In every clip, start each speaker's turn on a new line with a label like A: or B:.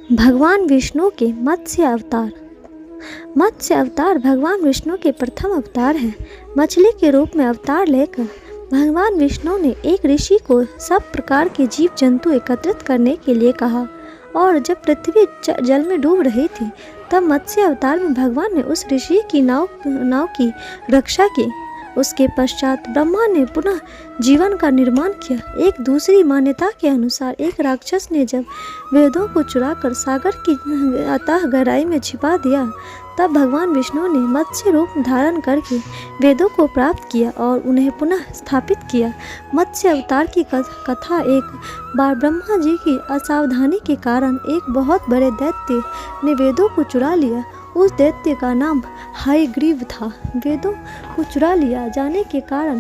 A: भगवान विष्णु के मत्स्य अवतार। मत्स्य अवतार भगवान विष्णु के प्रथम अवतार हैं। मछली के रूप में अवतार लेकर भगवान विष्णु ने एक ऋषि को सब प्रकार के जीव जंतु एकत्रित करने के लिए कहा, और जब पृथ्वी जल में डूब रही थी तब मत्स्य अवतार में भगवान ने उस ऋषि की नाव की रक्षा की। उसके पश्चात ब्रह्मा ने पुनः जीवन का निर्माण किया। एक दूसरी मान्यता के अनुसार एक राक्षस ने जब वेदों को चुराकर सागर की अतः गहराई में छिपा दिया, तब भगवान विष्णु ने मत्स्य रूप धारण करके वेदों को प्राप्त किया और उन्हें पुनः स्थापित किया। मत्स्य अवतार की कथा एक बार ब्रह्मा जी की असावधानी के कारण एक बहुत बड़े दैत्य ने वेदों को चुरा लिया। उस दैत्य का नाम हयग्रीव था। वेदों को चुरा लिया जाने के कारण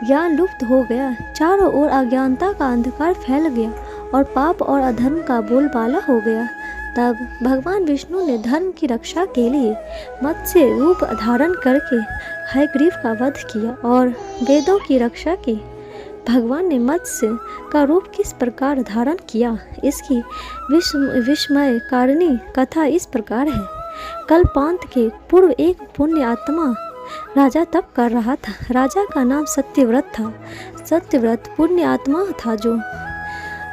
A: ज्ञान लुप्त हो गया। चारों ओर अज्ञानता का अंधकार फैल गया और पाप और अधर्म का बोलबाला हो गया। तब भगवान विष्णु ने धर्म की रक्षा के लिए मत्स्य रूप धारण करके हयग्रीव का वध किया और वेदों की रक्षा की। भगवान ने मत्स्य का रूप किस प्रकार धारण किया, इसकी विस्मय कारिणी कथा इस प्रकार है। कल्पांत के पूर्व एक पुण्य आत्मा राजा तप कर रहा था। राजा का नाम सत्यव्रत था। सत्यव्रत पुण्य आत्मा था जो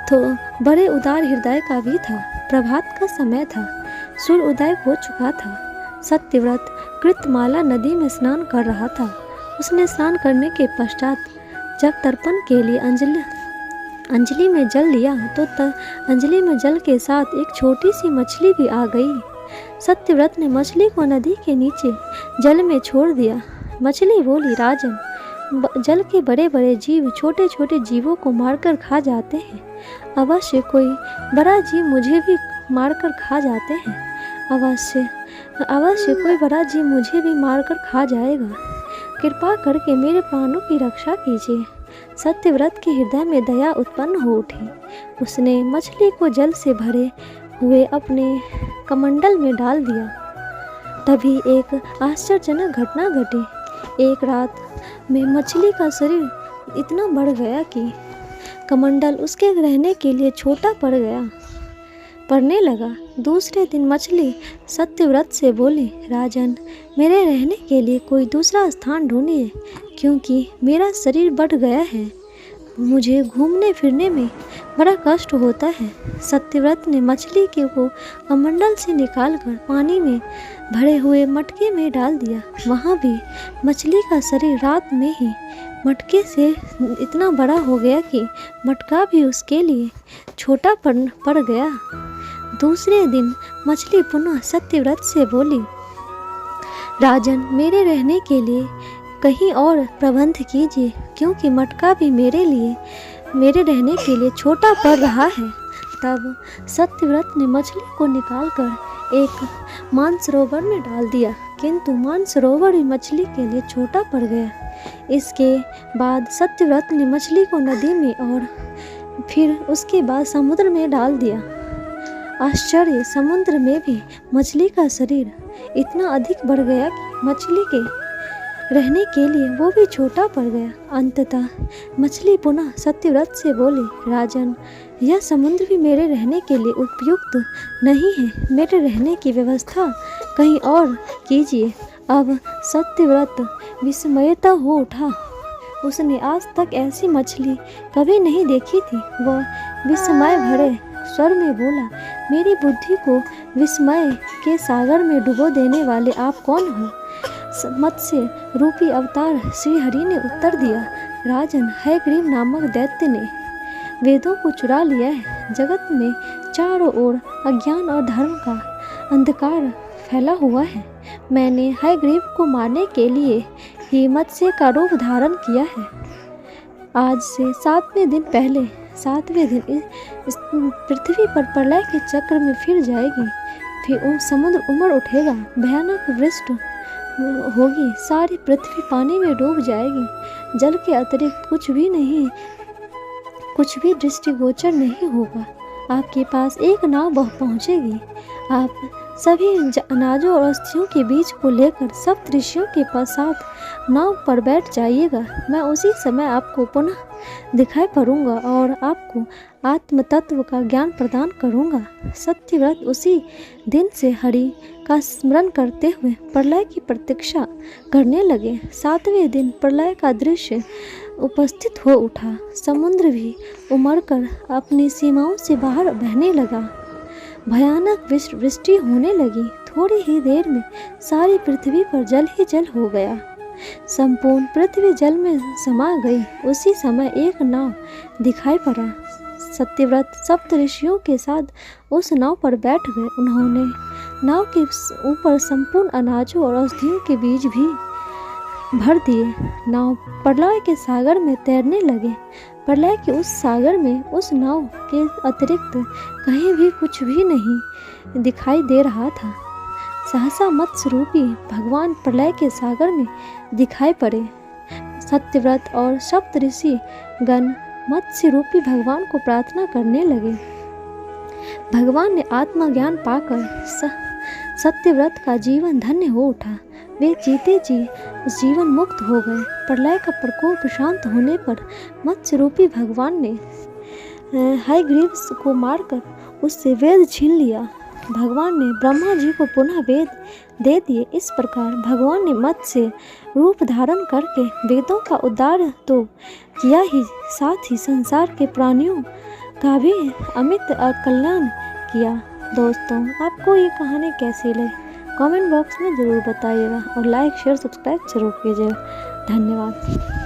A: तो बड़े उदार हृदय का भी था। प्रभात का समय था, सूर्य उदय हो चुका था। सत्यव्रत कृतमाला नदी में स्नान कर रहा था। उसने स्नान करने के पश्चात जब तर्पण के लिए अंजलि में जल लिया तो अंजलि में जल के साथ एक छोटी सी मछली भी आ गई। सत्यव्रत ने मछली को नदी के नीचे जल में छोड़ दिया। मछली बोली, राजन, जल के बड़े बड़े जीव छोटे छोटे जीवों को मारकर खा जाते हैं। अवश्य कोई बड़ा जीव मुझे भी मारकर खा जाते हैं। अवश्य कोई बड़ा जीव मुझे भी मारकर खा जाएगा। कृपा करके मेरे प्राणों की रक्षा कीजिए। सत्यव्रत के हृदय में दया उत्पन्न हो उठी। उसने मछली को जल से भरे हुए अपने कमंडल में डाल दिया। तभी एक आश्चर्यजनक घटना घटी। एक रात में मछली का शरीर इतना बढ़ गया कि कमंडल उसके रहने के लिए छोटा पड़ने लगा। दूसरे दिन मछली सत्यव्रत से बोली, राजन, मेरे रहने के लिए कोई दूसरा स्थान ढूंढिए, क्योंकि मेरा शरीर बढ़ गया है। मुझे घूमने फिरने में बड़ा कष्ट होता है। सत्यव्रत ने मछली को कमंडल से निकालकर पानी में भरे हुए मटके में डाल दिया। वहाँ भी मछली का शरीर रात में ही मटके से इतना बड़ा हो गया कि मटका भी उसके लिए छोटा पड़ गया। दूसरे दिन मछली पुनः सत्यव्रत से बोली, राजन, मेरे रहने के लिए कहीं और प्रबंध कीजिए, क्योंकि मटका भी मेरे रहने के लिए छोटा पड़ रहा है। तब सत्यव्रत ने मछली को निकालकर एक मानसरोवर में डाल दिया, किंतु मानसरोवर भी मछली के लिए छोटा पड़ गया। इसके बाद सत्यव्रत ने मछली को नदी में और फिर उसके बाद समुद्र में डाल दिया। आश्चर्य, समुद्र में भी मछली का शरीर इतना अधिक बढ़ गया कि मछली के रहने के लिए वो भी छोटा पड़ गया। अंततः मछली पुनः सत्यव्रत से बोली, राजन, यह समुद्र भी मेरे रहने के लिए उपयुक्त नहीं है। मेरे रहने की व्यवस्था कहीं और कीजिए। अब सत्यव्रत विस्मयता हो उठा। उसने आज तक ऐसी मछली कभी नहीं देखी थी। वह विस्मय भरे स्वर में बोला, मेरी बुद्धि को विस्मय के सागर में डुबो देने वाले आप कौन हो? मत्स्य रूपी अवतार श्री हरि ने उत्तर दिया, राजन, हयग्रीव नामक दैत्य ने वेदों को चुरा लिया है। जगत में चारों ओर अज्ञान और धर्म का अंधकार फैला हुआ है। मैंने हयग्रीव को मारने के लिए ही मत्स्य का रूप धारण किया है। आज से 7वें दिन इस पृथ्वी पर प्रलय के चक्र में फिर जाएगी। फिर समुद्र उमड़ उठेगा, भयानक वृष्टि होगी, सारी पृथ्वी पानी में डूब जाएगी। जल के अतिरिक्त कुछ भी दृष्टिगोचर नहीं होगा। आपके पास एक नाव पहुंचेगी। आप सभी अनाजों और अस्थियों के बीज को लेकर सप्तऋषियों के पश्चात नाव पर बैठ जाइएगा। मैं उसी समय आपको पुनः दिखाई पड़ूंगा और आपको आत्म तत्व का ज्ञान प्रदान करूंगा। सत्यव्रत उसी दिन से हरि का स्मरण करते हुए प्रलय की प्रतीक्षा करने लगे। 7वें दिन प्रलय का दृश्य उपस्थित हो उठा। समुद्र भी उमड़कर अपनी सीमाओं से बाहर बहने लगा। भयानक वृष्टि होने लगी। थोड़ी ही देर में सारी पृथ्वी पर जल ही जल हो गया। संपूर्ण पृथ्वी जल में समा गई। उसी समय एक नाव दिखाई पड़ा। सत्यव्रत सप्तऋषियों के साथ उस नाव पर बैठ गए। उन्होंने नाव के ऊपर संपूर्ण अनाजों और औषधियों के बीज भी भर दिए। नाव प्रलय के सागर में तैरने लगे। प्रलय के उस सागर में उस नाव के अतिरिक्त कहीं भी कुछ भी नहीं दिखाई दे रहा था। सहसा मत्स्य रूपी भगवान प्रलय के सागर में दिखाई पड़े। सत्यव्रत और सप्तऋषि गण मत्स्य रूपी भगवान को प्रार्थना करने लगे। भगवान ने आत्मज्ञान पाकर सत्यव्रत का जीवन धन्य हो उठा। वे जीते जी जीवन मुक्त हो गए। प्रलय का प्रकोप शांत होने पर मत्स्य रूपी भगवान ने हयग्रीव को मारकर उससे वेद छीन लिया। भगवान ने ब्रह्मा जी को पुनः वेद दे दिए। इस प्रकार भगवान ने मत्स्य रूप धारण करके वेदों का उद्धार तो किया ही, साथ ही संसार के प्राणियों का भी अमित कल्याण किया। दोस्तों, आपको ये कहानी कैसी लगी कमेंट बॉक्स में ज़रूर बताइएगा और लाइक शेयर सब्सक्राइब जरूर कीजिएगा। धन्यवाद।